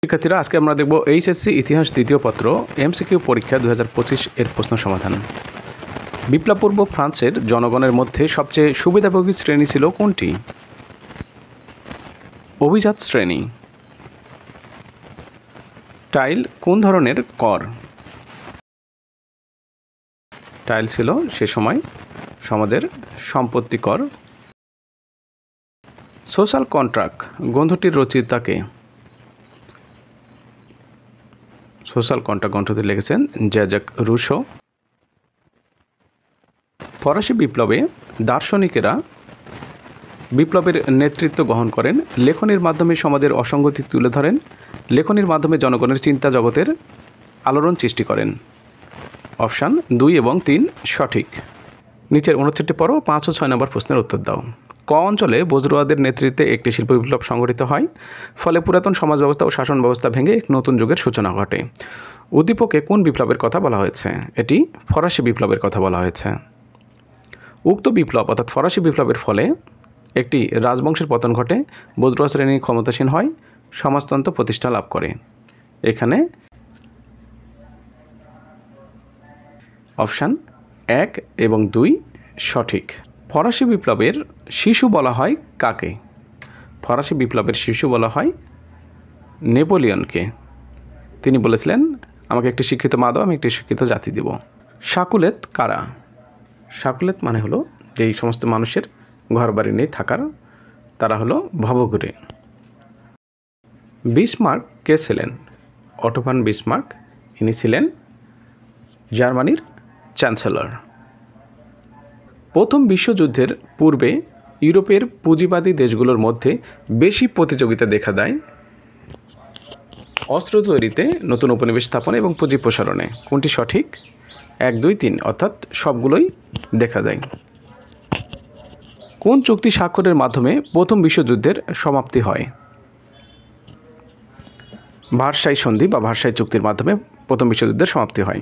শিক্ষার্থীরা, আজকে আমরা দেখব এইচএসসি ইতিহাস দ্বিতীয় পত্র এমসিকিউ পরীক্ষা 2025 এর প্রশ্ন সমাধান। বিপ্লবপূর্ব ফ্রান্সের জনগণের মধ্যে সবচেয়ে সুবিধাভোগী শ্রেণী ছিল কোনটি? অভিজাত শ্রেণী। টাইল কোন ধরনের কর? টাইল ছিল সে সময় সমাজের সম্পত্তি কর। সোশ্যাল কন্ট্রাক্ট গ্রন্থটির রচয়িতাকে? সোশ্যাল কন্ট্রাক্ট গ্রন্থটি লিখেছেন জ্যাক রুসো। ফরাসি বিপ্লবে দার্শনিকেরা বিপ্লবের নেতৃত্ব গ্রহণ করেন, লেখনীর মাধ্যমে সমাজের অসঙ্গতি তুলে ধরেন, লেখনীর মাধ্যমে জনগণের চিন্তা জগতের আলোড়ন সৃষ্টি করেন। অপশান 2 এবং 3 সঠিক। নিচের অনুচ্ছেদটি পড়ো, 5 ও 6 নম্বর প্রশ্নের উত্তর দাও। ক অঞ্চলে বজরুয়াদের নেতৃত্বে একটি শিল্প বিপ্লব সংঘটিত হয়, ফলে পুরাতন সমাজ ব্যবস্থা ও শাসন ব্যবস্থা ভেঙে এক নতুন যুগের সূচনা ঘটে। উদ্দীপকে কোন বিপ্লবের কথা বলা হয়েছে? এটি ফরাসি বিপ্লবের কথা বলা হয়েছে। উক্ত বিপ্লব অর্থাৎ ফরাসি বিপ্লবের ফলে একটি রাজবংশের পতন ঘটে, বজরুয়া শ্রেণী ক্ষমতাসীন হয়, সমাজতন্ত্র প্রতিষ্ঠা লাভ করে। এখানে অপশান 1 এবং 2 সঠিক। ফরাসি বিপ্লবের শিশু বলা হয় কাকে? ফরাসি বিপ্লবের শিশু বলা হয় নেপোলিয়নকে। তিনি বলেছিলেন, আমাকে একটি শিক্ষিত মা দাও, আমি একটি শিক্ষিত জাতি দেব। শাকুলেত কারা? শাকুলেত মানে হলো যেই সমস্ত মানুষের ঘর বাড়ি নেই থাকার, তারা হলো ভবঘুরে। বিসমার্ক কে ছিলেন? অটো ভন বিসমার্ক, ইনি ছিলেন জার্মানির চ্যান্সেলর। প্রথম বিশ্বযুদ্ধের পূর্বে ইউরোপের পুঁজিবাদী দেশগুলোর মধ্যে বেশি প্রতিযোগিতা দেখা দেয় অস্ত্র তৈরিতে, নতুন উপনিবেশ স্থাপনে এবং পুঁজি প্রসারণে। কোনটি সঠিক? 1, 2, 3 অর্থাৎ সবগুলোই দেখা দেয়। কোন চুক্তি স্বাক্ষরের মাধ্যমে প্রথম বিশ্বযুদ্ধের সমাপ্তি হয়? ভার্সাই সন্ধি বা ভার্সাই চুক্তির মাধ্যমে প্রথম বিশ্বযুদ্ধের সমাপ্তি হয়।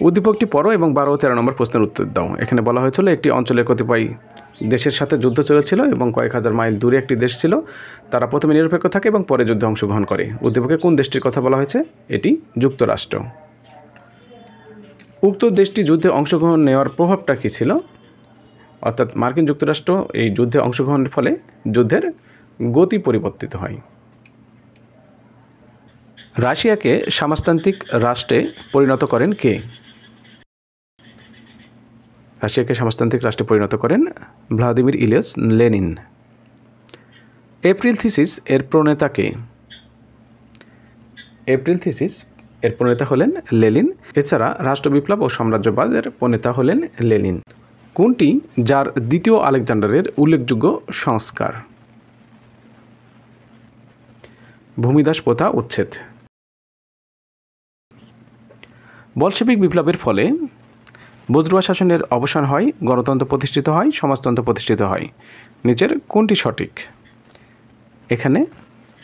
উদ্দীপকটি পড়ো এবং 12 ও 13 নম্বর প্রশ্নের উত্তর দাও। এখানে বলা হয়েছিল একটি অঞ্চলের কতিপয় দেশের সাথে যুদ্ধ চলেছিল এবং কয়েক হাজার মাইল দূরে একটি দেশ ছিল, তারা প্রথমে নিরপেক্ষ থাকে এবং পরে যুদ্ধে অংশগ্রহণ করে। উদ্দীপকে কোন দেশটির কথা বলা হয়েছে? এটি যুক্তরাষ্ট্র। উক্ত দেশটি যুদ্ধে অংশগ্রহণ নেওয়ার প্রভাবটা কী ছিল? অর্থাৎ মার্কিন যুক্তরাষ্ট্র এই যুদ্ধে অংশগ্রহণের ফলে যুদ্ধের গতি পরিবর্তিত হয়। রাশিয়াকে সমাজতান্ত্রিক রাষ্ট্রে পরিণত করেন কে? রাশিয়াকে সমাজতান্ত্রিক রাষ্ট্রে পরিণত করেন Vladimir Ilyich Lenin. April thesis এর প্রণেতা কে? এপ্রিল থিসিস এর প্রণেতা হলেন লেনিন। এছাড়া রাষ্ট্রবিপ্লব ও সাম্রাজ্যবাদের প্রণেতা হলেন লেনিন। কোনটি যার দ্বিতীয় আলেকজান্ডারের উল্লেখযোগ্য সংস্কার? ভূমিদাস প্রথা উচ্ছেদ। বলশেভিক বিপ্লবের ফলে বজরুয়া শাসনের অবসান হয়, গণতন্ত্র প্রতিষ্ঠিত হয়, সমাজতন্ত্র প্রতিষ্ঠিত হয়। নিচের কোনটি সঠিক? এখানে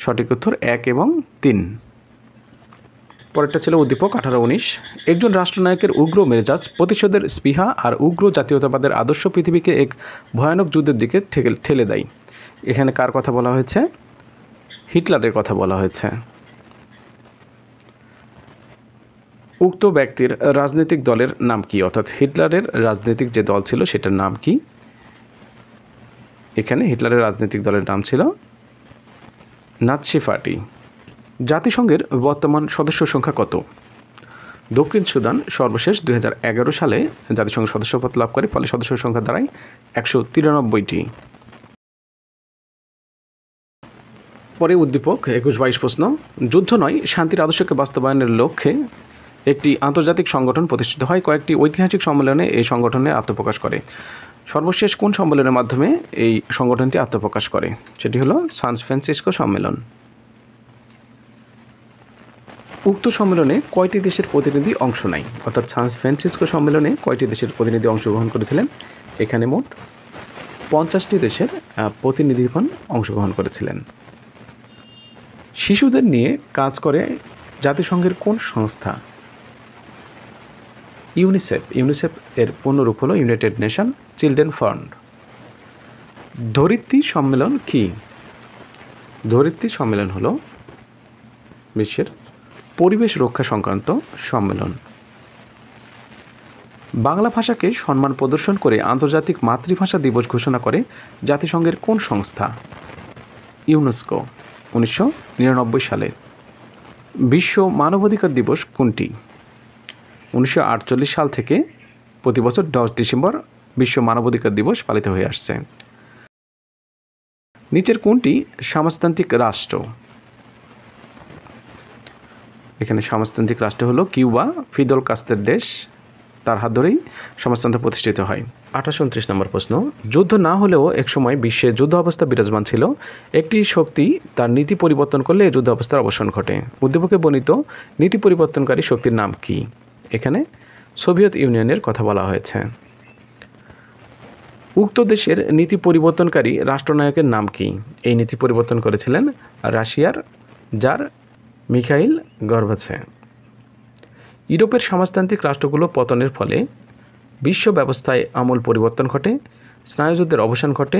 সঠিক উত্তর 1 এবং 3। পরেরটা ছিল উদ্দীপক 18-19। একজন রাষ্ট্রনায়কের উগ্র মেজাজ, প্রতিশোধের স্পৃহা আর উগ্র জাতীয়তাবাদের আদর্শ পৃথিবীকে এক ভয়ানক যুদ্ধের দিকে ঠেলে দেয়। এখানে কার কথা বলা হয়েছে? হিটলারের কথা বলা হয়েছে। উক্ত ব্যক্তির রাজনৈতিক দলের নাম কি? অর্থাৎ হিটলারের রাজনৈতিক যে দল ছিল সেটার নাম কি? এখানে হিটলারের রাজনৈতিক দলের নাম ছিল নাৎসি পার্টি। জাতিসংঘের বর্তমান সদস্য সংখ্যা কত? দক্ষিণ সুদান সর্বশেষ 2011 সালে জাতিসংঘের সদস্যপদ লাভ করে, ফলে সদস্য সংখ্যা দাঁড়ায় 193টি। পরে উদ্দীপক 21-22 প্রশ্ন। যুদ্ধ নয়, শান্তির আদর্শকে বাস্তবায়নের লক্ষ্যে একটি আন্তর্জাতিক সংগঠন প্রতিষ্ঠিত হয়, কয়েকটি ঐতিহাসিক সম্মেলনে এই সংগঠনে আত্মপ্রকাশ করে। সর্বশেষ কোন সম্মেলনের মাধ্যমে এই সংগঠনটি আত্মপ্রকাশ করে? সেটি হলো সান ফ্রান্সিসকো সম্মেলন। উক্ত সম্মেলনে কয়টি দেশের প্রতিনিধি অংশ নেয়? অর্থাৎ সান ফ্রান্সিসকো সম্মেলনে কয়টি দেশের প্রতিনিধি অংশগ্রহণ করেছিলেন? এখানে মোট 50টি দেশের প্রতিনিধিগণ অংশগ্রহণ করেছিলেন। শিশুদের নিয়ে কাজ করে জাতিসংঘের কোন সংস্থা? ইউনিসেফ। ইউনিসেফ এর পূর্ণরূপ হলো ইউনাইটেড নেশন চিলড্রেন ফান্ড। ধরিত্রী সম্মেলন কি? ধরিত্রী সম্মেলন হলো বিশ্বের পরিবেশ রক্ষা সংক্রান্ত সম্মেলন। বাংলা ভাষাকে সম্মান প্রদর্শন করে আন্তর্জাতিক মাতৃভাষা দিবস ঘোষণা করে জাতিসংঘের কোন সংস্থা? ইউনেস্কো 1999 সালে। বিশ্ব মানবাধিকার দিবস কোনটি? 1948 সাল থেকে প্রতি বছর 10 ডিসেম্বর বিশ্ব মানবাধিকার দিবস পালিত হয়ে আসছে। নিচের কোনটি সমাজতান্ত্রিক রাষ্ট্র? এখানে সমাজতান্ত্রিক রাষ্ট্র হলো কিউবা, ফিদেল কাস্ত্রোর দেশ, তার হাত ধরেই সমাজতন্ত্র প্রতিষ্ঠিত হয়। 2829 নম্বর প্রশ্ন, যুদ্ধ না হলেও একসময় বিশ্বে যুদ্ধ অবস্থা বিরাজমান ছিল, একটি শক্তি তার নীতি পরিবর্তন করলে এই যুদ্ধ অবস্থার অবসান ঘটে। উদ্দীপকে বর্ণিত নীতি পরিবর্তনকারী শক্তির নাম কি? এখানে সোভিয়েত ইউনিয়নের কথা বলা হয়েছে। উক্ত দেশের নীতি পরিবর্তনকারী রাষ্ট্রনায়কের নাম কি? এই নীতি পরিবর্তন করেছিলেন রাশিয়ার জার মিখাইল গর্বাচেভ। ইউরোপের সমাজতান্ত্রিক রাষ্ট্রগুলো পতনের ফলে বিশ্ব ব্যবস্থায় আমূল পরিবর্তন ঘটে, স্নায়ুযুদ্ধের অবসান ঘটে,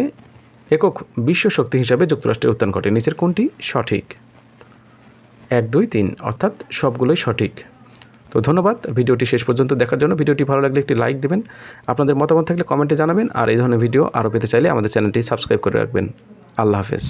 একক বিশ্ব শক্তি হিসাবে যুক্তরাষ্ট্রের উত্থান ঘটে। নিচের কোনটি সঠিক? 1, 2, 3 অর্থাৎ সবগুলোই সঠিক। তো ধন্যবাদ ভিডিওটি শেষ পর্যন্ত দেখার জন্য। ভিডিওটি ভালো লাগলে একটি লাইক দেবেন, আপনাদের মতামত থাকলে কমেন্টে জানাবেন, আর এই ধরনের ভিডিও আরও পেতে চাইলে আমাদের চ্যানেলটি সাবস্ক্রাইব করে রাখবেন। আল্লাহ হাফেজ।